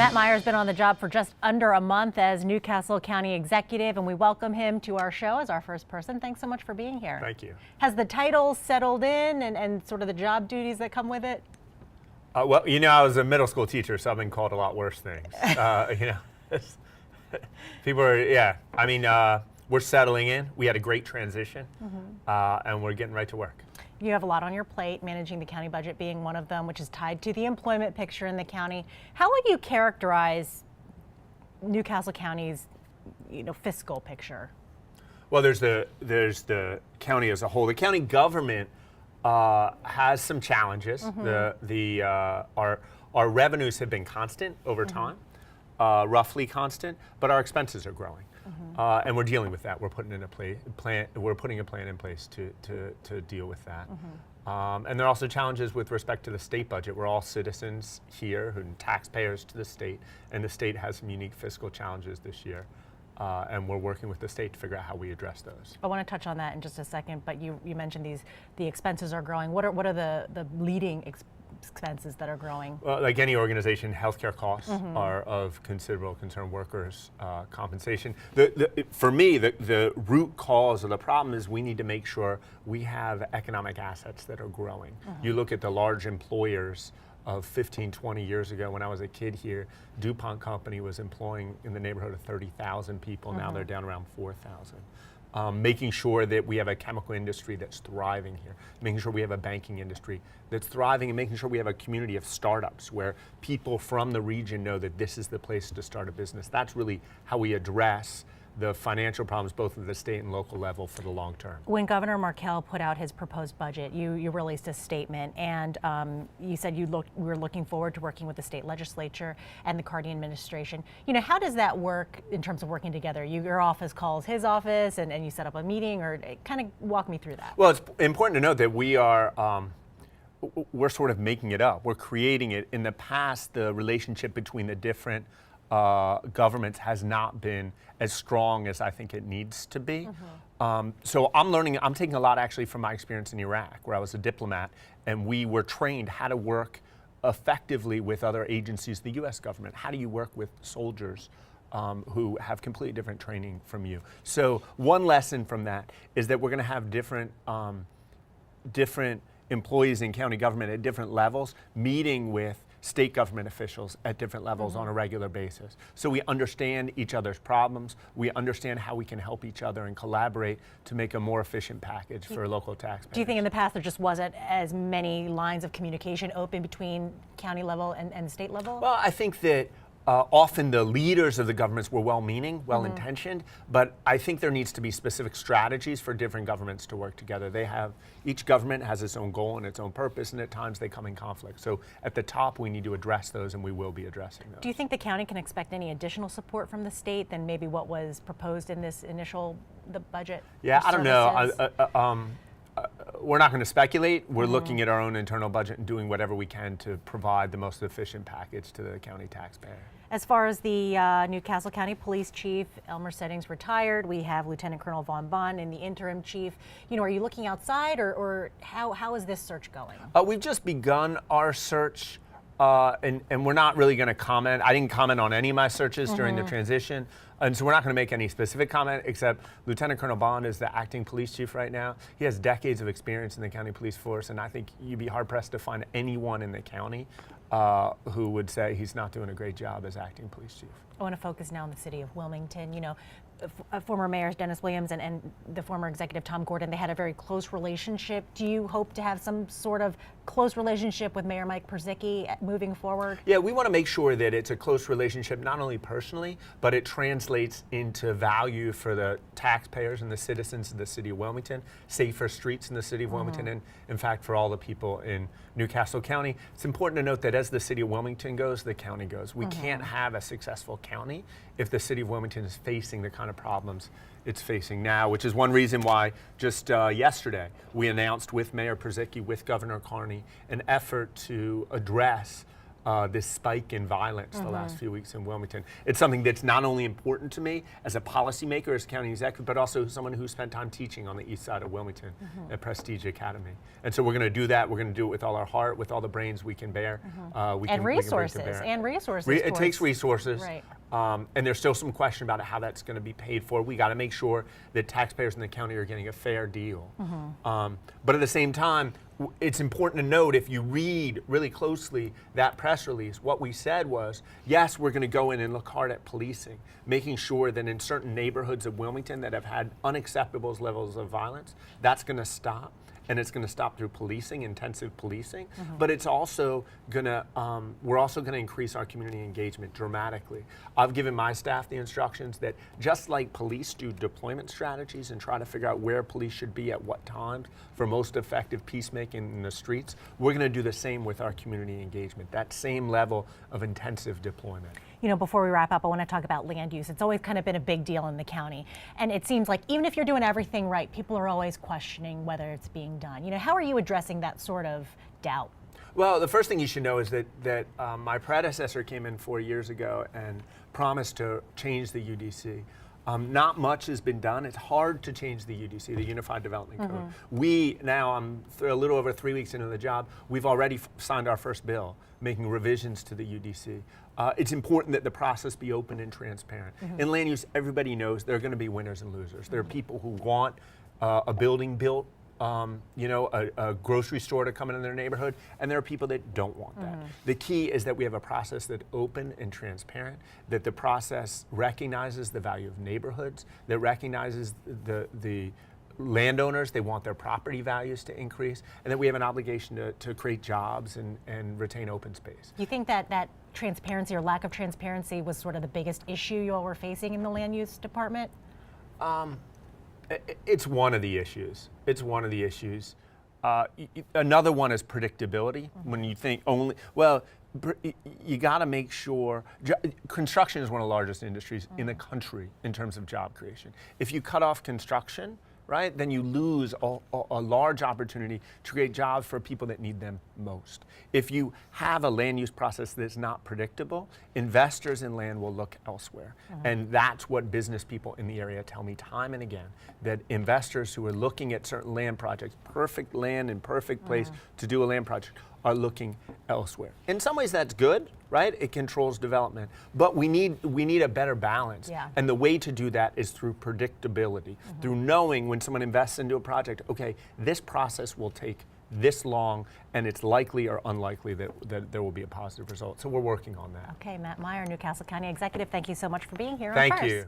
Matt Meyer has been on the job for just under a month as Newcastle County Executive, and we welcome him to our show as our first person. Thanks so much for being here. Thank you. Has the title settled in and sort of the job duties that come with it? Well, you know, I was a middle school teacher, so I've been called a lot worse things. People are, yeah. I mean, we're settling in. We had a great transition, and we're getting right to work. You have a lot on your plate, managing the county budget being one of them, which is tied to the employment picture in the county. How would you characterize Newcastle County's, fiscal picture? Well, there's the county as a whole. The county government has some challenges. Our revenues have been constant over time, roughly constant, but our expenses are growing. And we're dealing with that. We're putting in a plan. We're putting a plan in place to deal with that. And there are also challenges with respect to the state budget. We're all citizens here and taxpayers to the state, and the state has some unique fiscal challenges this year. And we're working with the state to figure out how we address those. I want to touch on that in just a second, but you mentioned the expenses are growing. What are the leading expenses that are growing? Well, like any organization, healthcare costs are of considerable concern. Workers' compensation. For me, the root cause of the problem is we need to make sure we have economic assets that are growing. You look at the large employers of 15, 20 years ago. When I was a kid here, DuPont Company was employing in the neighborhood of 30,000 people. Now they're down around 4,000. Making sure that we have a chemical industry that's thriving here, making sure we have a banking industry that's thriving, and making sure we have a community of startups where people from the region know that this is the place to start a business. That's really how we address the financial problems both at the state and local level for the long term. When Governor Markell put out his proposed budget, you released a statement, and you said we were looking forward to working with the state legislature and the Carney administration. How does that work in terms of working together? Your office calls his office, and you set up a meeting, or kind of walk me through that. Well, it's important to note that we're sort of making it up. We're creating it. In the past, the relationship between the different governments has not been as strong as I think it needs to be. So I'm taking a lot actually from my experience in Iraq, where I was a diplomat, and we were trained how to work effectively with other agencies, the US government. How do you work with soldiers who have completely different training from you? So one lesson from that is that we're gonna have different employees in county government at different levels, meeting with state government officials at different levels on a regular basis. So we understand each other's problems, we understand how we can help each other and collaborate to make a more efficient package for local taxpayers. Do you think in the past there just wasn't as many lines of communication open between county level and state level? Well, I think that often the leaders of the governments were well-meaning, well-intentioned, but I think there needs to be specific strategies for different governments to work together. Each government has its own goal and its own purpose, and at times they come in conflict. So at the top, we need to address those, and we will be addressing those. Do you think the county can expect any additional support from the state than maybe what was proposed in this the budget? Yeah, I don't know. We're not going to speculate. We're looking at our own internal budget and doing whatever we can to provide the most efficient package to the county taxpayer. As far as the Newcastle County Police Chief, Elmer Settings retired. We have Lieutenant Colonel Vaughn Bunn in the interim chief. Are you looking outside, or how is this search going? We've just begun our search, and we're not really going to comment. I didn't comment on any of my searches during the transition. And so we're not going to make any specific comment, except Lieutenant Colonel Bond is the acting police chief right now. He has decades of experience in the county police force, and I think you'd be hard-pressed to find anyone in the county who would say he's not doing a great job as acting police chief. I want to focus now on the city of Wilmington. Former Mayor Dennis Williams and the former executive Tom Gordon, they had a very close relationship. Do you hope to have some sort of close relationship with Mayor Mike Persicki moving forward? Yeah, we want to make sure that it's a close relationship, not only personally, but it translates into value for the taxpayers and the citizens of the city of Wilmington, safer streets in the city of Wilmington, and in fact for all the people in Newcastle County. It's important to note that as the city of Wilmington goes, the county goes. We can't have a successful county if the city of Wilmington is facing the kind of problems it's facing now, which is one reason why just yesterday we announced with Mayor Persicki, with Governor Carney, an effort to address this spike in violence the last few weeks in Wilmington. It's something that's not only important to me as a policymaker, as county executive, but also someone who spent time teaching on the east side of Wilmington at Prestige Academy. And so we're going to do that. We're going to do it with all our heart, with all the brains we can bear. And resources. It takes resources. Right. And there's still some question about how that's going to be paid for. We got to make sure that taxpayers in the county are getting a fair deal. But at the same time, it's important to note, if you read really closely that press release, what we said was, yes, we're going to go in and look hard at policing, making sure that in certain neighborhoods of Wilmington that have had unacceptable levels of violence, that's going to stop. And it's going to stop through policing, intensive policing, but it's also going to, we're also going to increase our community engagement dramatically. I've given my staff the instructions that just like police do deployment strategies and try to figure out where police should be at what times for most effective peacemaking in the streets, we're going to do the same with our community engagement, that same level of intensive deployment. You know, before we wrap up, I want to talk about land use. It's always kind of been a big deal in the county. And it seems like even if you're doing everything right, people are always questioning whether it's being done. You know, how are you addressing that sort of doubt? Well, the first thing you should know is that my predecessor came in 4 years ago and promised to change the UDC. Not much has been done. It's hard to change the UDC, the Unified Development Code. We now, I'm a little over 3 weeks into the job, we've already signed our first bill making revisions to the UDC. It's important that the process be open and transparent. In land use, everybody knows there are going to be winners and losers. There are people who want a building built, you know, a grocery store to come into their neighborhood, and there are people that don't want that. The key is that we have a process that's open and transparent, that the process recognizes the value of neighborhoods, that recognizes the landowners, they want their property values to increase, and that we have an obligation to create jobs and retain open space. Do you think that transparency or lack of transparency was sort of the biggest issue you all were facing in the land use department? It's one of the issues. It's one of the issues. Another one is predictability. When you think only, well, you got to make sure, construction is one of the largest industries in the country in terms of job creation. If you cut off construction, right, then you lose a large opportunity to create jobs for people that need them most. If you have a land use process that's not predictable, investors in land will look elsewhere. And that's what business people in the area tell me time and again, that investors who are looking at certain land projects, perfect land and perfect place to do a land project, are looking elsewhere. In some ways that's good, right? It controls development, but we need a better balance. Yeah. And the way to do that is through predictability, through knowing when someone invests into a project, okay, this process will take this long, and it's likely or unlikely that there will be a positive result. So we're working on that. Okay, Matt Meyer, Newcastle County Executive, thank you so much for being here. Thank you.